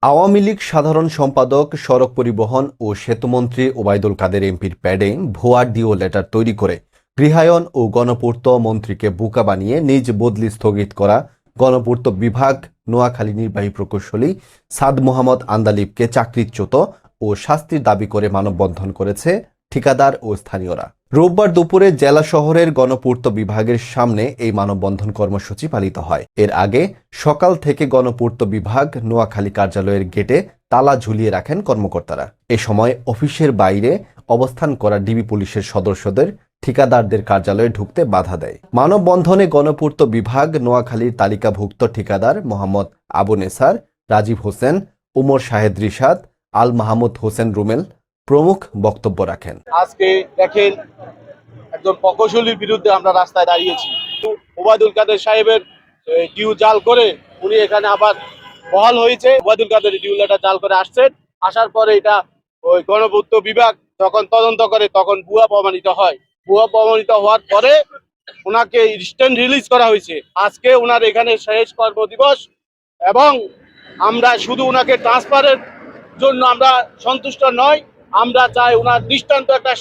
আওয়ামী লীগ সাধারণ সম্পাদক, সড়ক পরিবহন ও সেতুমন্ত্রী ওবায়দুল কাদের এমপির প্যাডে ভুয়া ডিও লেটার তৈরি করে গৃহায়ন ও গণপূর্ত মন্ত্রীকে বোকা বানিয়ে নিজ বদলি স্থগিত করা গণপূর্ত বিভাগ নোয়াখালী নির্বাহী প্রকৌশলী সাদ মোহাম্মদ আন্দালিবকে চাকরিচ্যুত ও শাস্তির দাবি করে মানববন্ধন করেছে ঠিকাদার ও স্থানীয়রা। রোববার দুপুরে জেলা শহরের গণপূর্ত বিভাগের সামনে এই মানববন্ধন কর্মসূচি পালিত হয়। এর আগে সকাল থেকে গণপূর্ত বিভাগ নোয়াখালী কার্যালয়ের গেটে তালা ঝুলিয়ে রাখেন কর্মকর্তারা। এ সময় অফিসের বাইরে অবস্থান করা ডিবি পুলিশের সদস্যদের ঠিকাদারদের কার্যালয়ে ঢুকতে বাধা দেয়। মানববন্ধনে গণপূর্ত বিভাগ নোয়াখালীর তালিকাভুক্ত ঠিকাদার মোহাম্মদ আবু নেসার, রাজীব হোসেন, উমর শাহেদ রিশাদ, আল মাহমুদ হোসেন রুমেল প্রমুখ বক্তব্য রাখেন। আজকে দেখেন একজন প্রকৌশলীর বিরুদ্ধে আমরা রাস্তায় দাঁড়িয়েছি। ওবায়দুল কাদের সাহেবের ডিউ জাল করে উনি এখানে আবার বহাল হয়েছে। ওবায়দুল কাদের ডিউ লেটার জাল করে আসছেন, আসার পরে এটা ওই গণপূর্ত বিভাগ যখন তদন্ত করে তখন ভুয়া প্রমাণিত হয়। ভুয়া প্রমাণিত হওয়ার পরে ওনাকে ইনস্ট্যান্ট রিলিজ করা হয়েছে। আজকে ওনার এখানে শেষ কর্মদিবস এবং আমরা শুধু ওনাকে ট্রান্সফারের জন্য আমরা সন্তুষ্ট নয়, আমরা চাই ওনার দৃষ্টান্ত একটা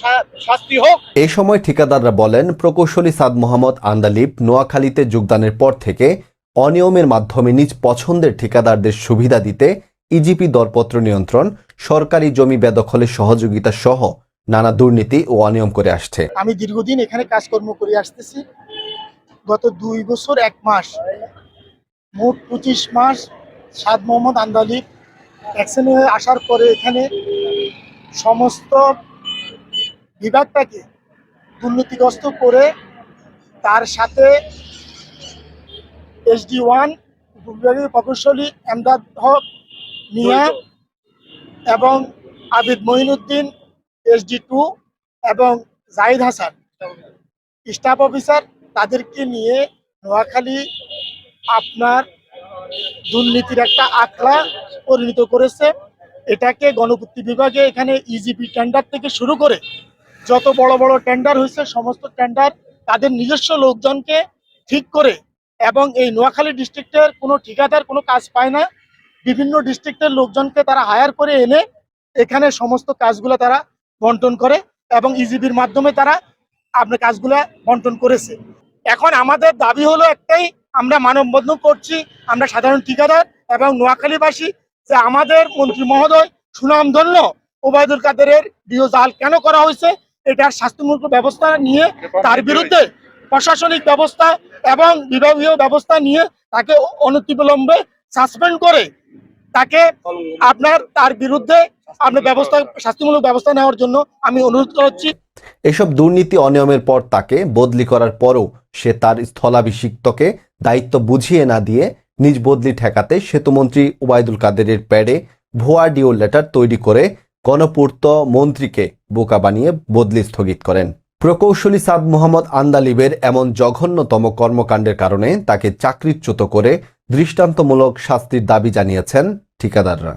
শাস্তি হোক। এই সময় ঠিকাদাররা বলেন, প্রকৌশলী সাদ মোহাম্মদ আন্দালিব নোয়াখালীতে যোগদানের পর থেকে অনিয়মের মাধ্যমে নিজ পছন্দের ঠিকাদারদের সুবিধা দিতে ইজিপি দরপত্র নিয়ন্ত্রণ, সরকারি জমি বেদখলের সহযোগিতা সহ নানা দুর্নীতি ও অনিয়ম করে আসছে। আমি দীর্ঘদিন এখানে কাজকর্ম করে আসতেছি। গত 2 বছর 1 মাস, মোট 25 মাস সাদ মোহাম্মদ আন্দালিব অ্যাকশন হয়ে আসার পরে এখানে সমস্ত বিভাগটাকে দুর্নীতিগ্রস্ত করে তার সাথে SD1 উপবিভাগীয় প্রকৌশলী এমদাদ হক মিয়া এবং আবিদ মঈনুদ্দিন SD2 এবং জাহিদ হাসান স্টাফ অফিসার, তাদেরকে নিয়ে নোয়াখালী আপনার দুর্নীতির একটা আখড়া পরিণত করেছে। এটাকে গণপূর্ত বিভাগে এখানে ইজিপি টেন্ডার থেকে শুরু করে যত বড় বড় টেন্ডার হয়েছে সমস্ত টেন্ডার তাদের নিজস্ব লোকজনকে ঠিক করে, এবং এই নোয়াখালী ডিস্ট্রিক্টের কোনো ঠিকাদার কোনো কাজ পায় না, বিভিন্ন ডিস্ট্রিক্টের লোকজনকে তারা হায়ার করে এনে এখানে সমস্ত কাজগুলো তারা বন্টন করে এবং ইজিপির মাধ্যমে তারা আপনার কাজগুলো বন্টন করেছে। এখন আমাদের দাবি হলো একটাই, আমরা মানববন্ধন করছি, আমরা সাধারণ ঠিকাদার এবং নোয়াখালীবাসী, যে আমাদের মন্ত্রী মহোদয় সুনামধন্য ওবায়দুল কাদেরের ডিও জাল কেন করা হয়েছে, এটার শাস্তিমূলক ব্যবস্থা নিয়ে তার বিরুদ্ধে প্রশাসনিক ব্যবস্থা এবং বিভাগীয় ব্যবস্থা নিয়ে তাকে অনতিবিলম্বে সাসপেন্ড করে তাকে তার বিরুদ্ধে আপনার ব্যবস্থা শাস্তিমূলক ব্যবস্থা নেওয়ার জন্য আমি অনুরোধ করছি। এসব দুর্নীতি অনিয়মের পর তাকে বদলি করার পরও সে তার স্থলাভিষিক্তকে দায়িত্ব বুঝিয়ে না দিয়ে নিজ বদলি ঠেকাতে সেতুমন্ত্রী ওবায়দুল কাদেরের প্যাডে ভুয়া ডিও লেটার তৈরি করে গণপূর্ত মন্ত্রীকে বোকা বানিয়ে বদলি স্থগিত করেন। প্রকৌশলী সাদ মোহাম্মদ আন্দালিবের এমন জঘন্যতম কর্মকাণ্ডের কারণে তাকে চাকরিচ্যুত করে দৃষ্টান্তমূলক শাস্তির দাবি জানিয়েছেন ঠিকাদাররা।